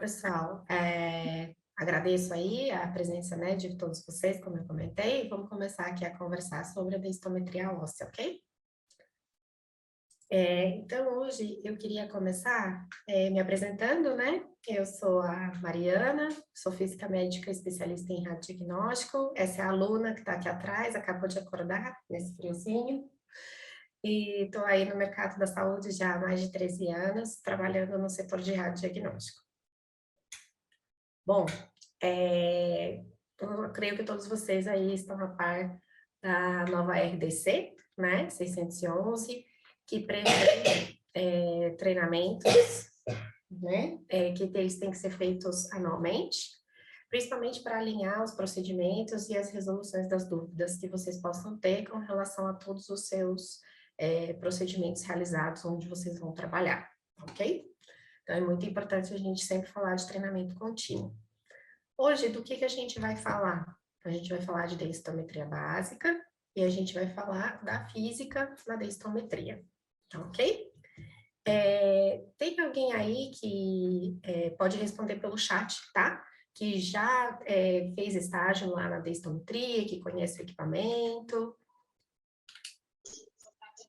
pessoal, agradeço aí a presença, né, de todos vocês, como eu comentei. Vamos começar aqui a conversar sobre a densitometria óssea, ok? Então, hoje eu queria começar me apresentando, né? Eu sou a Mariana, sou física médica especialista em radiodiagnóstico. Essa é a aluna que está aqui atrás, acabou de acordar nesse friozinho. E estou aí no mercado da saúde já há mais de 13 anos, trabalhando no setor de radiodiagnóstico. Bom, eu creio que todos vocês aí estão a par da nova RDC, né, 611, que prevê treinamentos, né, que eles têm que ser feitos anualmente, principalmente para alinhar os procedimentos e as resoluções das dúvidas que vocês possam ter com relação a todos os seus procedimentos realizados onde vocês vão trabalhar, ok? Então, é muito importante a gente sempre falar de treinamento contínuo. Hoje, do que a gente vai falar? A gente vai falar de densitometria básica e a gente vai falar da física na densitometria, ok? Tem alguém aí que pode responder pelo chat, tá? Que já fez estágio lá na densitometria, que conhece o equipamento.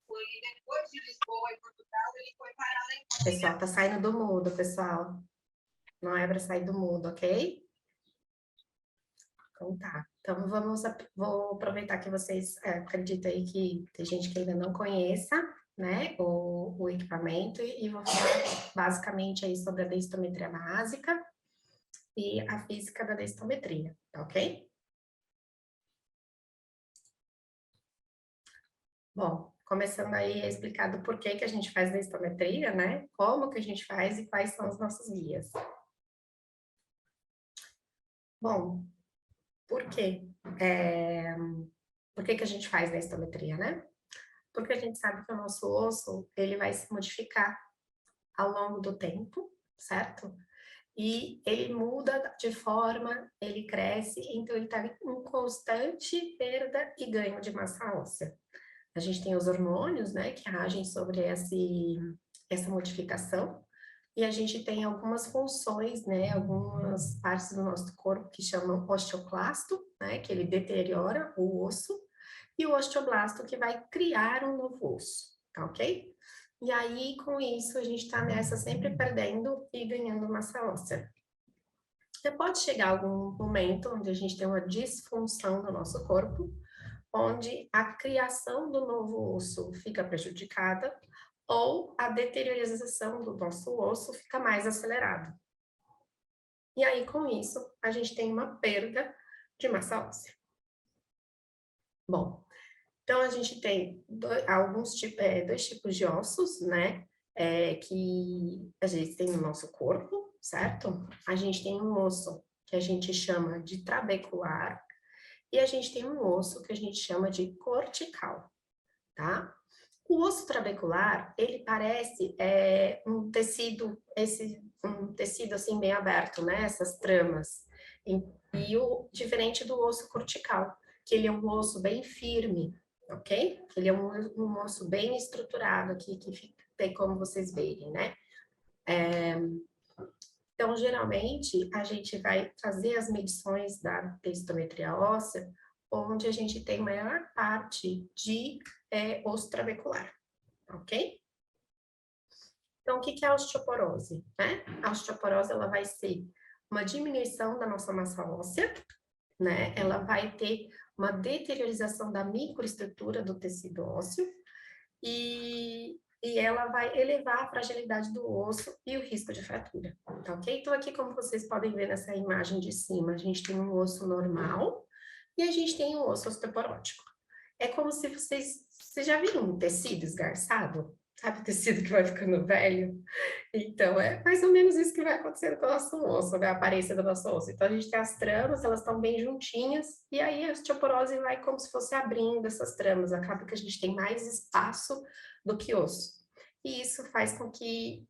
Depois de Lisboa e Portugal, ele foi para a Alemanha. Pessoal, tá saindo do mudo, pessoal. Não é para sair do mudo, ok? Então tá. Então vou aproveitar que vocês acreditam aí que tem gente que ainda não conheça, né, o equipamento e vou falar basicamente aí sobre a densitometria básica e a física da densitometria, tá ok? Bom, começando aí a explicar do porquê que a gente faz densitometria, né? Como que a gente faz e quais são os nossos guias. Bom, por quê? Por que a gente faz densitometria, né? Porque a gente sabe que o nosso osso, ele vai se modificar ao longo do tempo, certo? E ele muda de forma, ele cresce, então ele está em constante perda e ganho de massa óssea. A gente tem os hormônios, né, que agem sobre essa modificação, e a gente tem algumas funções, né, algumas partes do nosso corpo que chamam osteoclasto, né, que ele deteriora o osso, e o osteoblasto que vai criar um novo osso, tá ok? E aí, com isso, a gente está nessa sempre perdendo e ganhando massa óssea. E pode chegar algum momento onde a gente tem uma disfunção no nosso corpo, onde a criação do novo osso fica prejudicada ou a deteriorização do nosso osso fica mais acelerada. E aí, com isso, a gente tem uma perda de massa óssea. Bom, então a gente tem dois tipos de ossos, né, que a gente tem no nosso corpo, certo? A gente tem um osso que a gente chama de trabecular e a gente tem um osso que a gente chama de cortical, tá? O osso trabecular, ele parece um tecido assim bem aberto, né? Essas tramas. E o diferente do osso cortical, que ele é um osso bem firme, ok? Ele é um osso bem estruturado aqui, que tem como vocês verem, né? Então, geralmente, a gente vai fazer as medições da densitometria óssea, onde a gente tem maior parte de osso trabecular, ok? Então, o que é a osteoporose, né? A osteoporose, ela vai ser uma diminuição da nossa massa óssea, né? Ela vai ter uma deteriorização da microestrutura do tecido ósseo e ela vai elevar a fragilidade do osso e o risco de fratura, tá ok? Então, aqui, como vocês podem ver nessa imagem de cima, a gente tem um osso normal e a gente tem um osso osteoporótico. É como se vocês já viram um tecido esgarçado? Sabe o tecido que vai ficando velho? Então, é mais ou menos isso que vai acontecendo com o nosso osso, né? A aparência do nosso osso. Então, a gente tem as tramas, elas estão bem juntinhas, e aí a osteoporose vai como se fosse abrindo essas tramas. Acaba que a gente tem mais espaço do que osso. E isso faz com que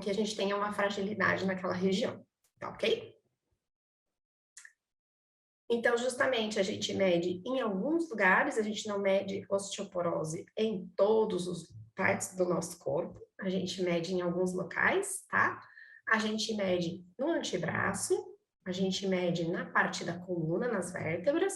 a gente tenha uma fragilidade naquela região, tá ok? Então, justamente, a gente mede em alguns lugares, a gente não mede osteoporose em todos os partes do nosso corpo, a gente mede em alguns locais, tá? A gente mede no antebraço, a gente mede na parte da coluna, nas vértebras,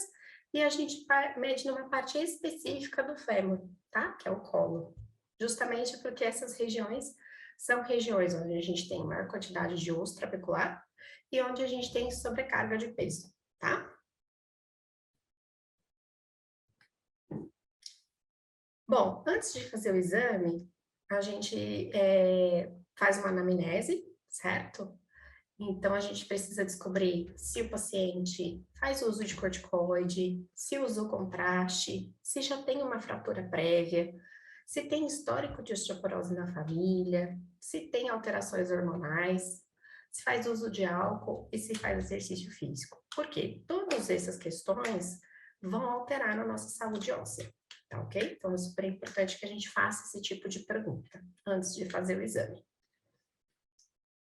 e a gente mede numa parte específica do fêmur, tá? Que é o colo. Justamente porque essas regiões são regiões onde a gente tem maior quantidade de osso trabecular e onde a gente tem sobrecarga de peso, tá? Bom, antes de fazer o exame, a gente faz uma anamnese, certo? Então, a gente precisa descobrir se o paciente faz uso de corticoide, se usou contraste, se já tem uma fratura prévia, se tem histórico de osteoporose na família, se tem alterações hormonais, se faz uso de álcool e se faz exercício físico. Por quê? Todas essas questões vão alterar na nossa saúde óssea, tá ok? Então, é super importante que a gente faça esse tipo de pergunta antes de fazer o exame.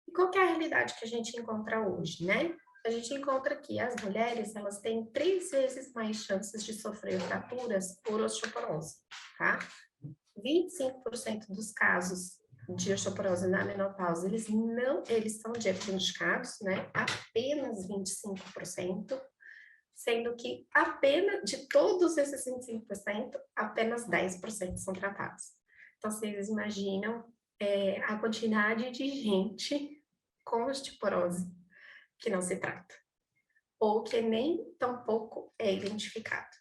E qual que é a realidade que a gente encontra hoje, né? A gente encontra que as mulheres, elas têm 3 vezes mais chances de sofrer fraturas por osteoporose, tá? 25% dos casos de osteoporose na menopausa, eles são diagnosticados, né? Apenas 25%, sendo que apenas, de todos esses 25%, apenas 10% são tratados. Então, vocês imaginam a quantidade de gente com osteoporose que não se trata, ou que nem tampouco é identificado,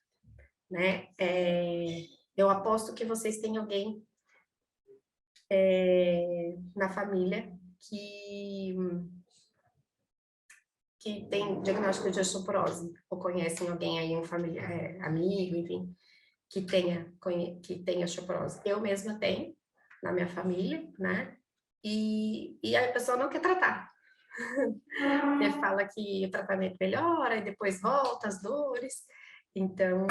né? Eu aposto que vocês têm alguém na família que tem diagnóstico de osteoporose, ou conhecem alguém aí, um familiar, amigo, enfim, que tenha osteoporose. Eu mesma tenho, na minha família, né? E a pessoa não quer tratar. Ele fala que o tratamento melhora e depois volta as dores. Então,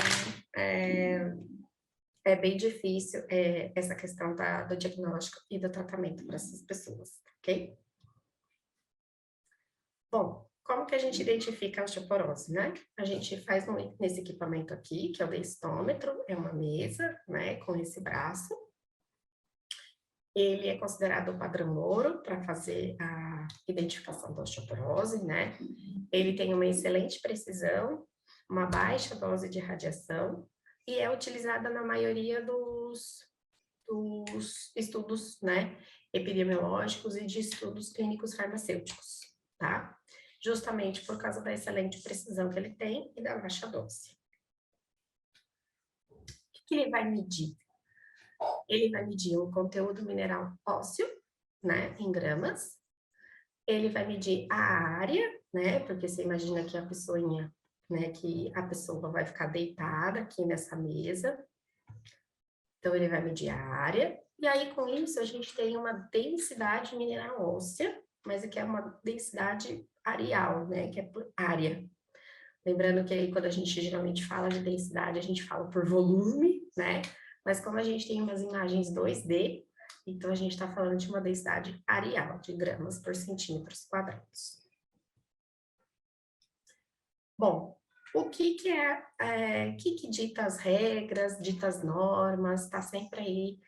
é bem difícil essa questão do diagnóstico e do tratamento para essas pessoas, ok? Bom, como que a gente identifica a osteoporose, né? A gente faz nesse equipamento aqui, que é o densitômetro, é uma mesa, né, com esse braço. Ele é considerado o padrão ouro para fazer a identificação da osteoporose, né? Ele tem uma excelente precisão, uma baixa dose de radiação e é utilizada na maioria dos estudos, né, epidemiológicos e de estudos clínicos farmacêuticos, tá? Justamente por causa da excelente precisão que ele tem e da baixa dose. O que ele vai medir? Ele vai medir o conteúdo mineral ósseo, né, em gramas. Ele vai medir a área, né, porque você imagina que a pessoinha, né, que a pessoa vai ficar deitada aqui nessa mesa. Então, ele vai medir a área. E aí, com isso, a gente tem uma densidade mineral óssea, mas aqui é uma densidade areal, né, que é por área. Lembrando que aí, quando a gente geralmente fala de densidade, a gente fala por volume, né? Mas como a gente tem umas imagens 2D, então a gente está falando de uma densidade areal, de gramas por centímetros quadrados. Bom, o que que dita as regras, dita as normas, está sempre aí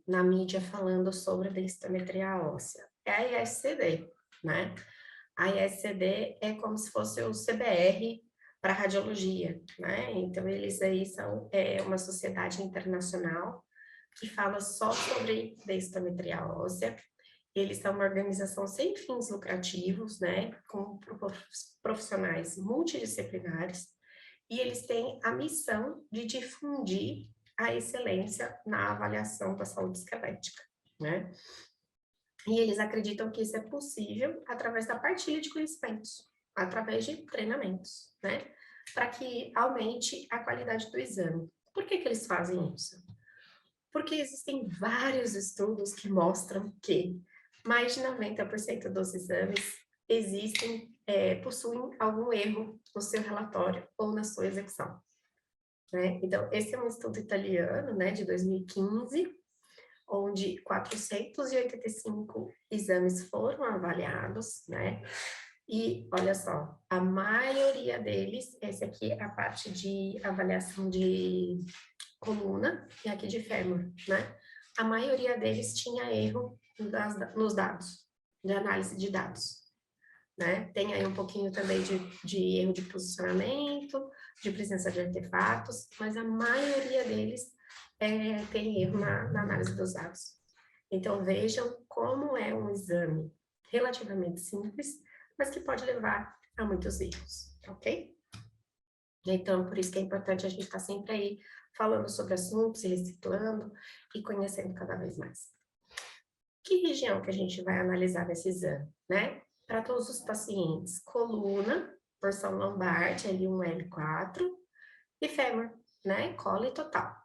na mídia falando sobre a densitometria óssea? É a ISCD, né? A ISCD é como se fosse o CBR para radiologia, né? Então, eles aí são uma sociedade internacional que fala só sobre densitometria óssea. Eles são uma organização sem fins lucrativos, né? Com profissionais multidisciplinares, e eles têm a missão de difundir a excelência na avaliação da saúde esquelética, né? E eles acreditam que isso é possível através da partilha de conhecimentos, através de treinamentos, né? Para que aumente a qualidade do exame. Por que eles fazem isso? Porque existem vários estudos que mostram que mais de 90% dos exames possuem algum erro no seu relatório ou na sua execução, né? Então, esse é um estudo italiano, né, de 2015, onde 485 exames foram avaliados, né? E olha só, a maioria deles, esse aqui é a parte de avaliação de coluna e aqui de fêmur, né? a maioria deles tinha erro nos dados, de análise de dados, né? Tem aí um pouquinho também de erro de posicionamento, de presença de artefatos, mas a maioria deles tem erro na análise dos dados. Então, vejam como é um exame relativamente simples, mas que pode levar a muitos erros, ok? Então, por isso que é importante a gente estar sempre aí falando sobre assuntos, reciclando e conhecendo cada vez mais. Que região que a gente vai analisar nesse exame, né? Para todos os pacientes, coluna, porção lombar, L1, L4, e fêmur, né? Cola e total.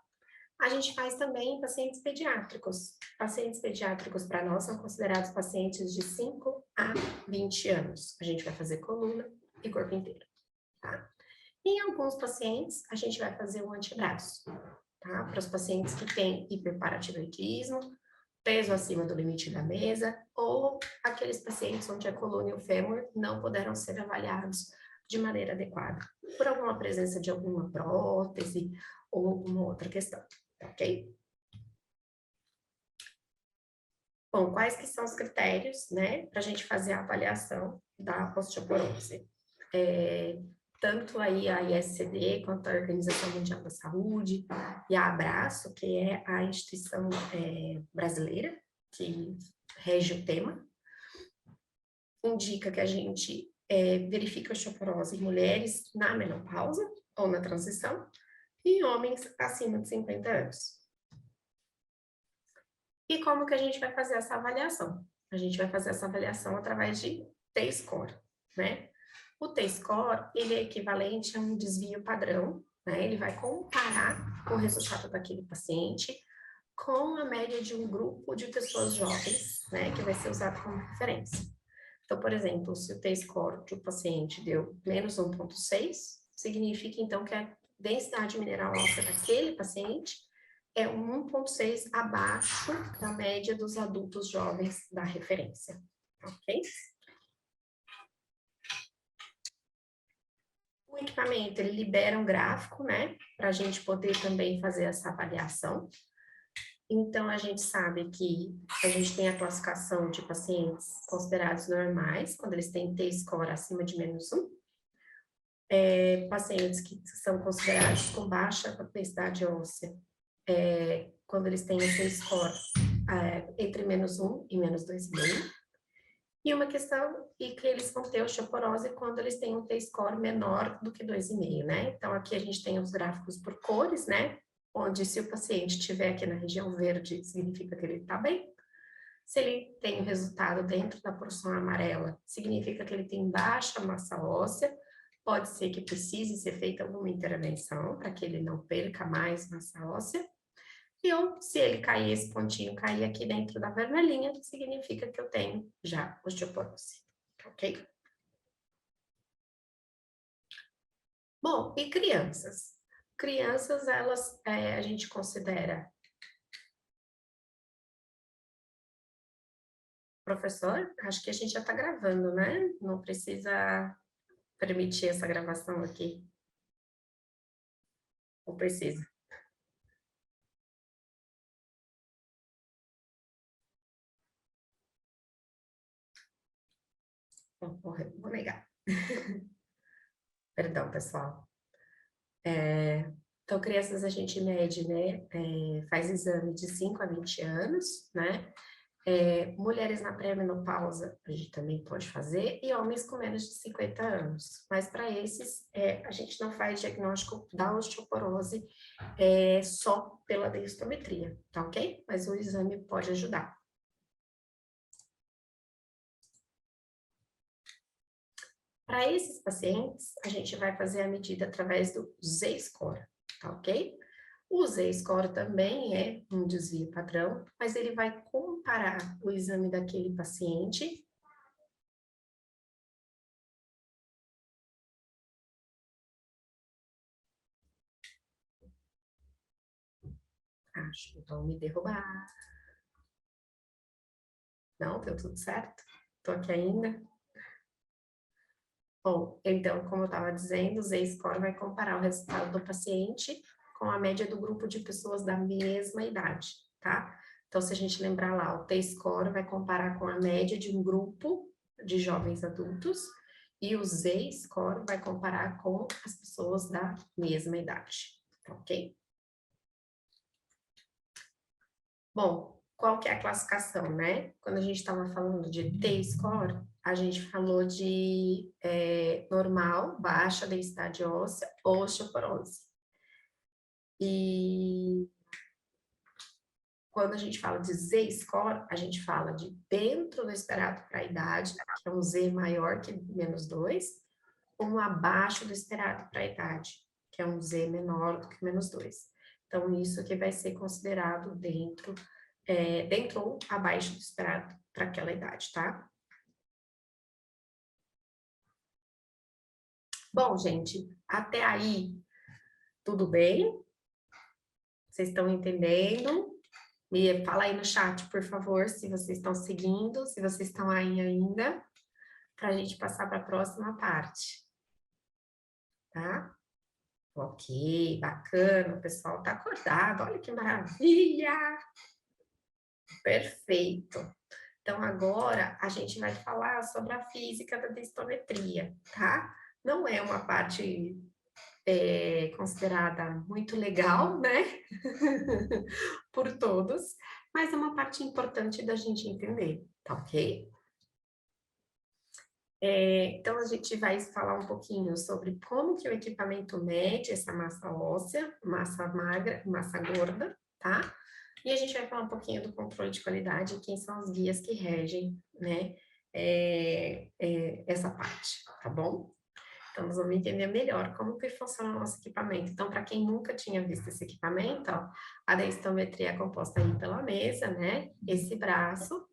A gente faz também em pacientes pediátricos. Pacientes pediátricos, para nós, são considerados pacientes de 5 a 20 anos. A gente vai fazer coluna e corpo inteiro, tá? Em alguns pacientes, a gente vai fazer um antebraço, tá? Para os pacientes que têm hiperparatiroidismo, peso acima do limite da mesa, ou aqueles pacientes onde a coluna e o fêmur não puderam ser avaliados de maneira adequada, por alguma presença de alguma prótese ou alguma outra questão, ok? Bom, quais que são os critérios, né, para a gente fazer a avaliação da osteoporose? Tanto aí a ISCD, quanto a Organização Mundial da Saúde, e a Abraço, que é a instituição brasileira que rege o tema, indica que a gente verifica a osteoporose em mulheres na menopausa ou na transição, e em homens acima de 50 anos. E como que a gente vai fazer essa avaliação? A gente vai fazer essa avaliação através de T-score, né? O T-score, ele é equivalente a um desvio padrão, né? Ele vai comparar o resultado daquele paciente com a média de um grupo de pessoas jovens, né? Que vai ser usado como referência. Então, por exemplo, se o T-score de um paciente deu menos 1,6, significa, então, que a densidade mineral óssea daquele paciente é 1,6 abaixo da média dos adultos jovens da referência, ok? O equipamento, ele libera um gráfico, né, para a gente poder também fazer essa avaliação. Então, a gente sabe que a gente tem a classificação de pacientes considerados normais, quando eles têm T-score acima de menos 1. Pacientes que são considerados com baixa densidade óssea, quando eles têm o T-score entre menos 1 e menos 2,5. E uma questão e que eles vão ter osteoporose quando eles têm um T-score menor do que 2,5, né? Então, aqui a gente tem os gráficos por cores, né? Onde se o paciente estiver aqui na região verde, significa que ele está bem. Se ele tem o resultado dentro da porção amarela, significa que ele tem baixa massa óssea, pode ser que precise ser feita alguma intervenção para que ele não perca mais massa óssea. E ou, se ele cair, esse pontinho cair aqui dentro da vermelhinha, significa que eu tenho já osteoporose, ok? Bom, e crianças? Crianças, elas, a gente considera... Professor, acho que a gente já está gravando, né? Não precisa permitir essa gravação aqui. Ou precisa? Bom, vou negar. Perdão, pessoal. Então, crianças a gente mede, né? Faz exame de 5 a 20 anos, né? Mulheres na pré-menopausa a gente também pode fazer, e homens com menos de 50 anos. Mas para esses, a gente não faz diagnóstico da osteoporose só pela densitometria, tá ok? Mas o exame pode ajudar. Para esses pacientes, a gente vai fazer a medida através do Z-score, tá ok? O Z-score também é um desvio padrão, mas ele vai comparar o exame daquele paciente acho, então me derrubar. Não, deu tudo certo? Tô aqui ainda. Bom, então, como eu estava dizendo, o Z-score vai comparar o resultado do paciente com a média do grupo de pessoas da mesma idade, tá? Então, se a gente lembrar lá, o T-score vai comparar com a média de um grupo de jovens adultos, e o Z-score vai comparar com as pessoas da mesma idade, ok? Bom, qual que é a classificação, né? Quando a gente estava falando de T-score, a gente falou de normal, baixa densidade óssea, osteoporose. E quando a gente fala de Z-score, a gente fala de dentro do esperado para a idade, que é um Z maior que -2, ou abaixo do esperado para a idade, que é um Z menor do que -2. Então, isso que vai ser considerado dentro ou abaixo do esperado para aquela idade, tá? Bom, gente, até aí, tudo bem? Vocês estão entendendo? Me fala aí no chat, por favor, se vocês estão seguindo, se vocês estão aí ainda, para a gente passar para a próxima parte, tá? Ok, bacana, o pessoal tá acordado, olha que maravilha! Perfeito. Então, agora a gente vai falar sobre a física da densitometria, tá? Não é uma parte considerada muito legal, né? Por todos, mas é uma parte importante da gente entender, tá ok? Então, a gente vai falar um pouquinho sobre como que o equipamento mede essa massa óssea, massa magra, massa gorda, tá? E a gente vai falar um pouquinho do controle de qualidade, quem são os guias que regem, né, essa parte, tá bom? Então, nós vamos entender melhor como que funciona o nosso equipamento. Então, para quem nunca tinha visto esse equipamento, ó, a densitometria é composta aí pela mesa, né? Esse braço,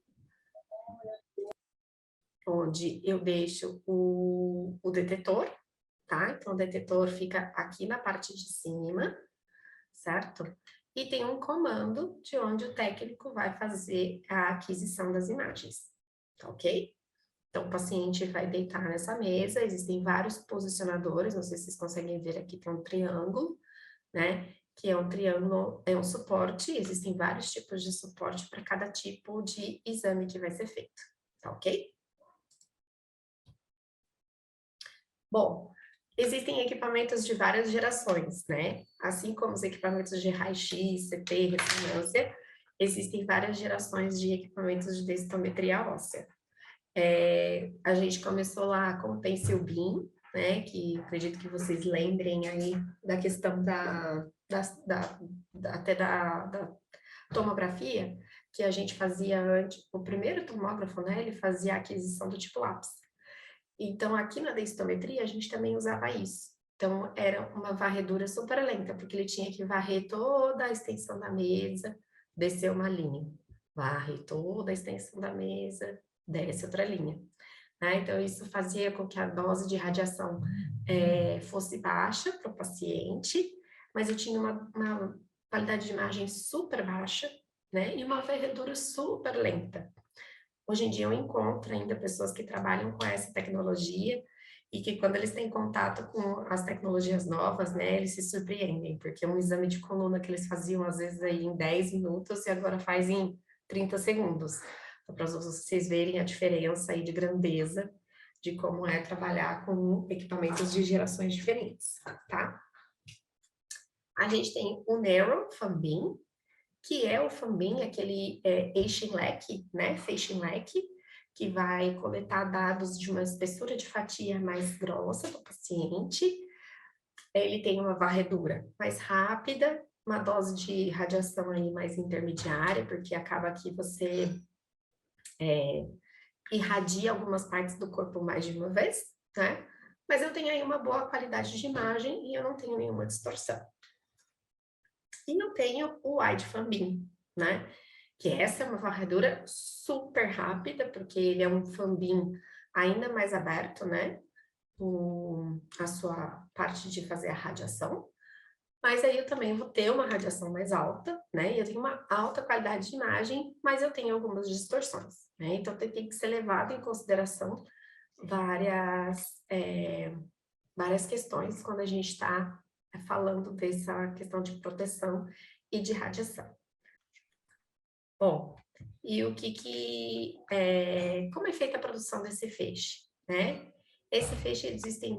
onde eu deixo o detetor, tá? Então, o detetor fica aqui na parte de cima, certo? E tem um comando de onde o técnico vai fazer a aquisição das imagens, tá ok? Então, o paciente vai deitar nessa mesa, existem vários posicionadores, não sei se vocês conseguem ver aqui, tem um triângulo, né? Que é um triângulo, é um suporte, existem vários tipos de suporte para cada tipo de exame que vai ser feito, tá ok? Bom, existem equipamentos de várias gerações, né? Assim como os equipamentos de raio-x, CT, ressonância, existem várias gerações de equipamentos de densitometria óssea. A gente começou lá com o Pencil Beam, né? Que acredito que vocês lembrem aí da questão até da tomografia, que a gente fazia antes, o primeiro tomógrafo, né? Ele fazia a aquisição do tipo lápis. Então, aqui na densitometria, a gente também usava isso. Então, era uma varredura super lenta, porque ele tinha que varrer toda a extensão da mesa, descer uma linha. Varre toda a extensão da mesa, desce outra linha. Né? Então, isso fazia com que a dose de radiação fosse baixa para o paciente, mas eu tinha uma qualidade de imagem super baixa, né? E uma varredura super lenta. Hoje em dia eu encontro ainda pessoas que trabalham com essa tecnologia e que quando eles têm contato com as tecnologias novas, né, eles se surpreendem, porque um exame de coluna que eles faziam às vezes aí em 10 minutos e agora faz em 30 segundos. Então, para vocês verem a diferença aí de grandeza de como é trabalhar com equipamentos de gerações diferentes, tá? A gente tem o Narrow Fan-Beam, que é o Fan-Beam, aquele Eixin-Leck, né, Feixin-Leck, que vai coletar dados de uma espessura de fatia mais grossa do paciente. Ele tem uma varredura mais rápida, uma dose de radiação aí mais intermediária, porque acaba que você irradia algumas partes do corpo mais de uma vez, né? Mas eu tenho aí uma boa qualidade de imagem e eu não tenho nenhuma distorção. E eu tenho o Wide Fan-Beam, né? Que essa é uma varredura super rápida, porque ele é um fan-beam ainda mais aberto, né? A sua parte de fazer a radiação. Mas aí eu também vou ter uma radiação mais alta, né? E eu tenho uma alta qualidade de imagem, mas eu tenho algumas distorções, né? Então tem que ser levado em consideração várias questões quando a gente está falando dessa questão de proteção e de radiação. Bom, e como é feita a produção desse feixe, né? Esse feixe, existem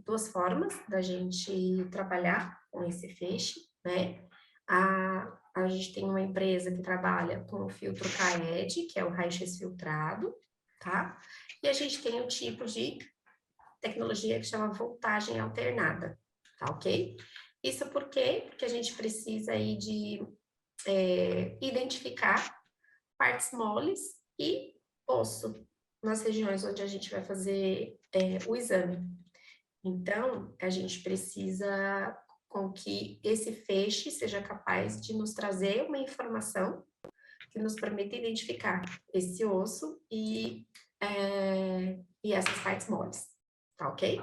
duas formas da gente trabalhar com esse feixe, né? A gente tem uma empresa que trabalha com o filtro CAED, que é o raio-x filtrado, tá? E a gente tem um tipo de tecnologia que chama voltagem alternada, tá ok? Isso por quê? Porque a gente precisa aí de identificar partes moles e osso nas regiões onde a gente vai fazer o exame. Então, a gente precisa com que esse feixe seja capaz de nos trazer uma informação que nos permita identificar esse osso e essas partes moles, tá ok?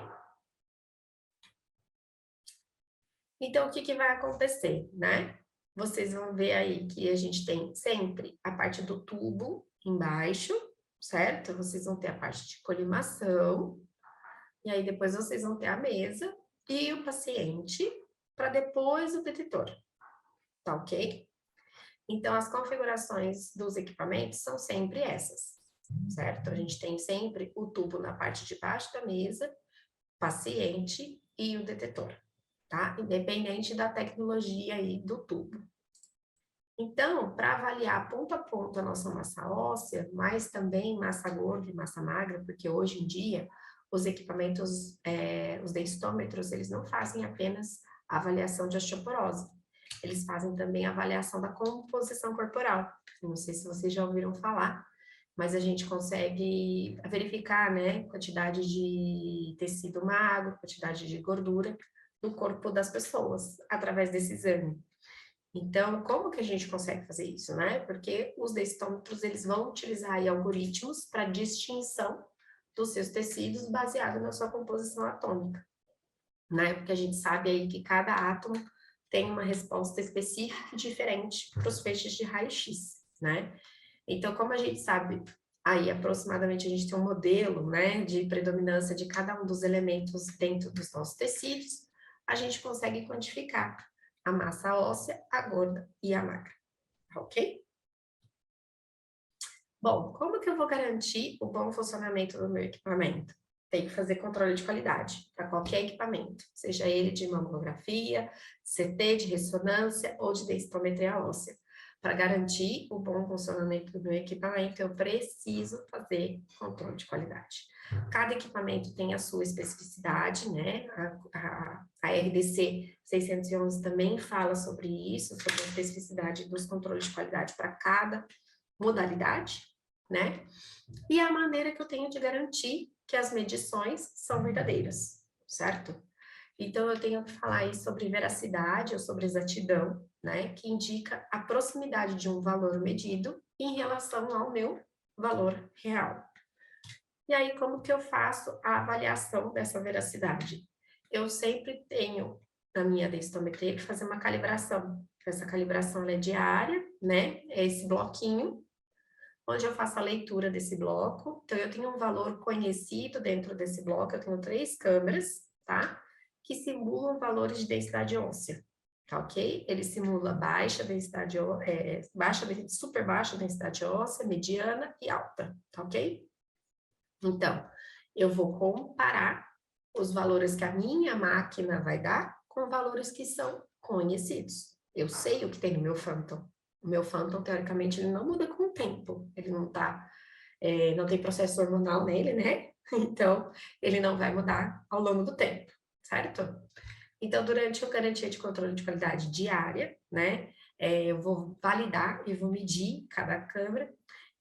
Então, o que vai acontecer, né? Vocês vão ver aí que a gente tem sempre a parte do tubo embaixo, certo? Vocês vão ter a parte de colimação, e aí depois vocês vão ter a mesa e o paciente, para depois o detetor, tá ok? Então, as configurações dos equipamentos são sempre essas, certo? A gente tem sempre o tubo na parte de baixo da mesa, paciente e o detetor, tá? Independente da tecnologia aí do tubo. Então, para avaliar ponto a ponto a nossa massa óssea, mas também massa gorda e massa magra, porque hoje em dia os equipamentos, os densitômetros, eles não fazem apenas a avaliação de osteoporose, eles fazem também a avaliação da composição corporal. Não sei se vocês já ouviram falar, mas a gente consegue verificar, né, quantidade de tecido magro, quantidade de gordura no corpo das pessoas, através desse exame. Então, como que a gente consegue fazer isso, né? Porque os densitômetros, eles vão utilizar aí algoritmos para distinção dos seus tecidos baseado na sua composição atômica, né? Porque a gente sabe aí que cada átomo tem uma resposta específica e diferente para os feixes de raio-x, né? Então, como a gente sabe, aí aproximadamente a gente tem um modelo, né, de predominância de cada um dos elementos dentro dos nossos tecidos, a gente consegue quantificar a massa óssea, a gorda e a magra, tá ok? Bom, como que eu vou garantir o bom funcionamento do meu equipamento? Tem que fazer controle de qualidade para qualquer equipamento, seja ele de mamografia, CT de ressonância ou de densitometria óssea. Para garantir o bom funcionamento do meu equipamento, eu preciso fazer controle de qualidade. Cada equipamento tem a sua especificidade, né? A RDC 611 também fala sobre isso, sobre a especificidade dos controles de qualidade para cada modalidade, né? E a maneira que eu tenho de garantir que as medições são verdadeiras, certo? Então, eu tenho que falar aí sobre veracidade ou sobre exatidão, né? Que indica a proximidade de um valor medido em relação ao meu valor real. E aí, como que eu faço a avaliação dessa veracidade? Eu sempre tenho, na minha densitometria, que fazer uma calibração. Essa calibração é diária, né? É esse bloquinho, onde eu faço a leitura desse bloco. Então, eu tenho um valor conhecido dentro desse bloco, eu tenho 3 câmeras, tá? Que simulam valores de densidade óssea, tá ok? Ele simula baixa densidade, super baixa densidade óssea, mediana e alta, tá ok? Então, eu vou comparar os valores que a minha máquina vai dar com valores que são conhecidos. Eu sei o que tem no meu Phantom. O meu Phantom, teoricamente, ele não muda com o tempo. Ele não tá, não tem processo hormonal nele, né? Então, ele não vai mudar ao longo do tempo, certo? Então, durante a garantia de controle de qualidade diária, né? Eu vou validar e vou medir cada câmera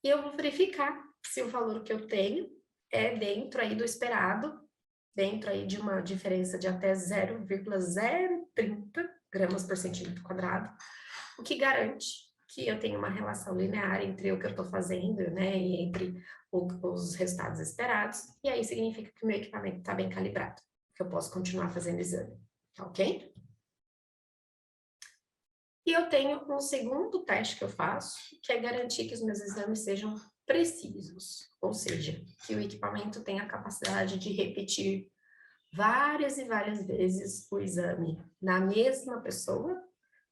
e eu vou verificar se o valor que eu tenho é dentro aí do esperado, dentro aí de uma diferença de até 0,030 gramas por centímetro quadrado, o que garante que eu tenho uma relação linear entre o que eu estou fazendo, né, e entre os resultados esperados, e aí significa que o meu equipamento está bem calibrado, que eu posso continuar fazendo exame, tá ok? E eu tenho um segundo teste que eu faço, que é garantir que os meus exames sejam precisos, ou seja, que o equipamento tenha a capacidade de repetir várias e várias vezes o exame na mesma pessoa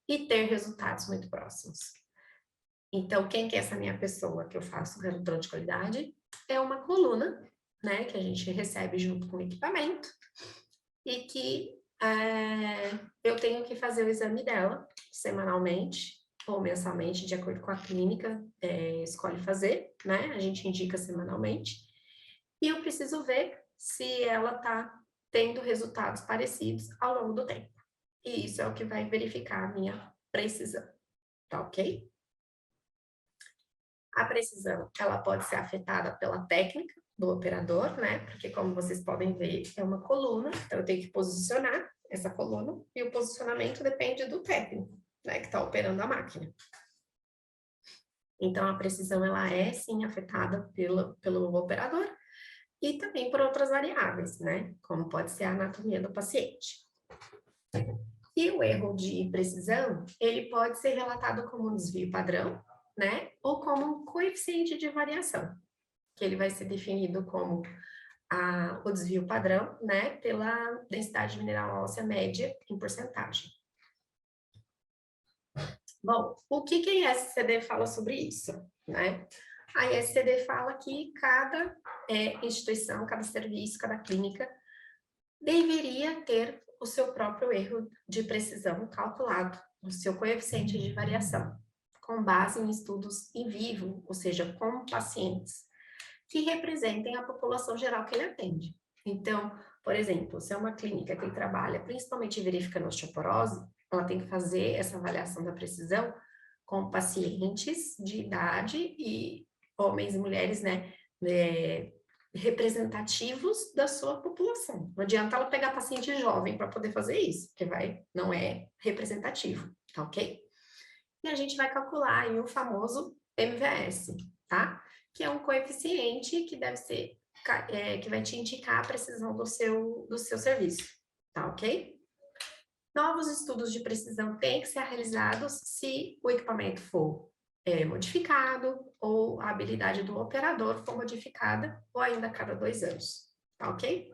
e ter resultados muito próximos. Então, quem que é essa minha pessoa que eu faço o controle de qualidade? É uma coluna, né, que a gente recebe junto com o equipamento e que eu tenho que fazer o exame dela semanalmente ou mensalmente, de acordo com a clínica escolhe fazer, né? A gente indica semanalmente. E eu preciso ver se ela está tendo resultados parecidos ao longo do tempo. E isso é o que vai verificar a minha precisão, tá ok? A precisão, ela pode ser afetada pela técnica do operador, né? Porque como vocês podem ver, é uma coluna, então eu tenho que posicionar essa coluna e o posicionamento depende do técnico, né, que está operando a máquina. Então a precisão, ela é sim afetada pelo operador e também por outras variáveis, né? Como pode ser a anatomia do paciente. E o erro de precisão, ele pode ser relatado como um desvio padrão, né? Ou como um coeficiente de variação, que ele vai ser definido como o desvio padrão, né? Pela densidade mineral óssea média em porcentagem. Bom, o que a ISCD fala sobre isso, né? A ISCD fala que cada instituição, cada serviço, cada clínica deveria ter o seu próprio erro de precisão calculado, o seu coeficiente de variação, com base em estudos em vivo, ou seja, com pacientes, que representem a população geral que ele atende. Então, por exemplo, se é uma clínica que trabalha principalmente verificando osteoporose, ela tem que fazer essa avaliação da precisão com pacientes de idade e homens e mulheres, né, representativos da sua população. Não adianta ela pegar paciente jovem para poder fazer isso, porque não é representativo, tá ok? E a gente vai calcular aí o famoso MVS, tá? Que é um coeficiente que deve ser, que vai te indicar a precisão do seu serviço, tá ok? Novos estudos de precisão têm que ser realizados se o equipamento for modificado ou a habilidade do operador for modificada ou ainda a cada 2 anos, tá ok?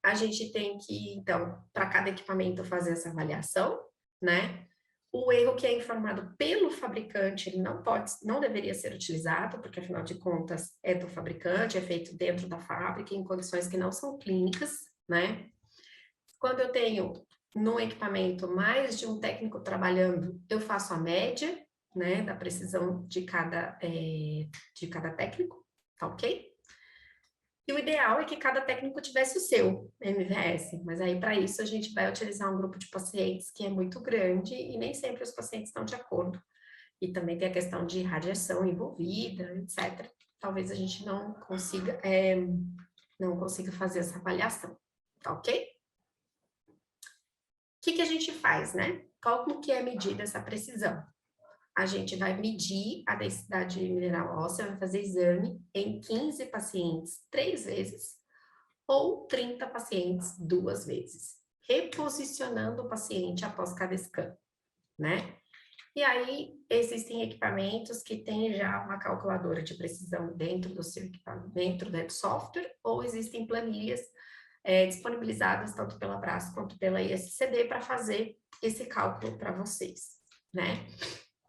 A gente tem que, então, para cada equipamento fazer essa avaliação, né? O erro que é informado pelo fabricante, ele não deveria ser utilizado, porque afinal de contas é do fabricante, é feito dentro da fábrica, em condições que não são clínicas, né? Quando eu tenho no equipamento mais de um técnico trabalhando, eu faço a média, né, da precisão de cada técnico, tá ok? E o ideal é que cada técnico tivesse o seu MVS, mas aí para isso a gente vai utilizar um grupo de pacientes que é muito grande e nem sempre os pacientes estão de acordo. E também tem a questão de radiação envolvida, etc. Talvez a gente não consiga fazer essa avaliação, tá ok? O que a gente faz, né? Como que é medida essa precisão? A gente vai medir a densidade mineral óssea, vai fazer exame em 15 pacientes 3 vezes ou 30 pacientes 2 vezes, reposicionando o paciente após cada scan, né? E aí, existem equipamentos que têm já uma calculadora de precisão dentro do seu equipamento, dentro do software, ou existem planilhas disponibilizadas tanto pela Brás quanto pela ISCD para fazer esse cálculo para vocês, né?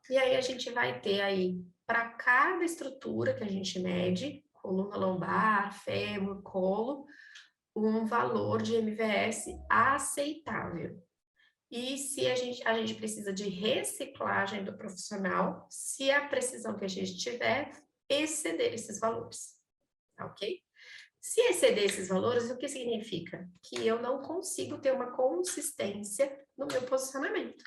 E aí a gente vai ter aí, para cada estrutura que a gente mede, coluna lombar, fêmur, colo, um valor de MVS aceitável. E se a gente precisa de reciclagem do profissional, se a precisão que a gente tiver exceder esses valores, tá ok? Se exceder esses valores, o que significa? Que eu não consigo ter uma consistência no meu posicionamento.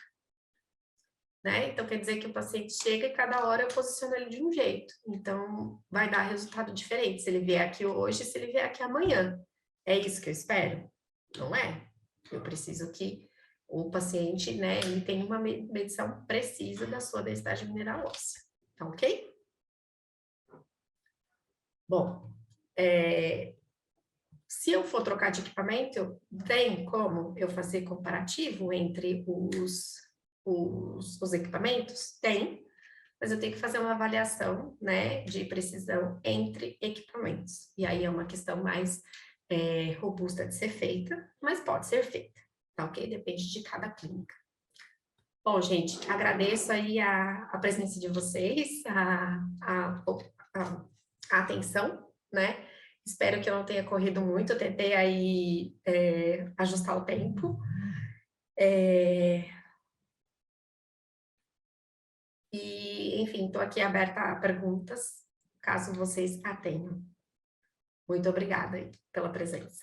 Né? Então, quer dizer que o paciente chega e cada hora eu posiciono ele de um jeito. Então, vai dar resultado diferente se ele vier aqui hoje, se ele vier aqui amanhã. É isso que eu espero? Não é. Eu preciso que o paciente, né, ele tenha uma medição precisa da sua densidade mineral óssea. Tá ok? Bom, se eu for trocar de equipamento, tem como eu fazer comparativo entre os equipamentos? Tem, mas eu tenho que fazer uma avaliação, né, de precisão entre equipamentos. E aí é uma questão mais robusta de ser feita, mas pode ser feita, tá ok? Depende de cada clínica. Bom, gente, agradeço aí a presença de vocês, a atenção, né? Espero que eu não tenha corrido muito, eu tentei aí ajustar o tempo. E, enfim, estou aqui aberta a perguntas, caso vocês a tenham. Muito obrigada aí pela presença.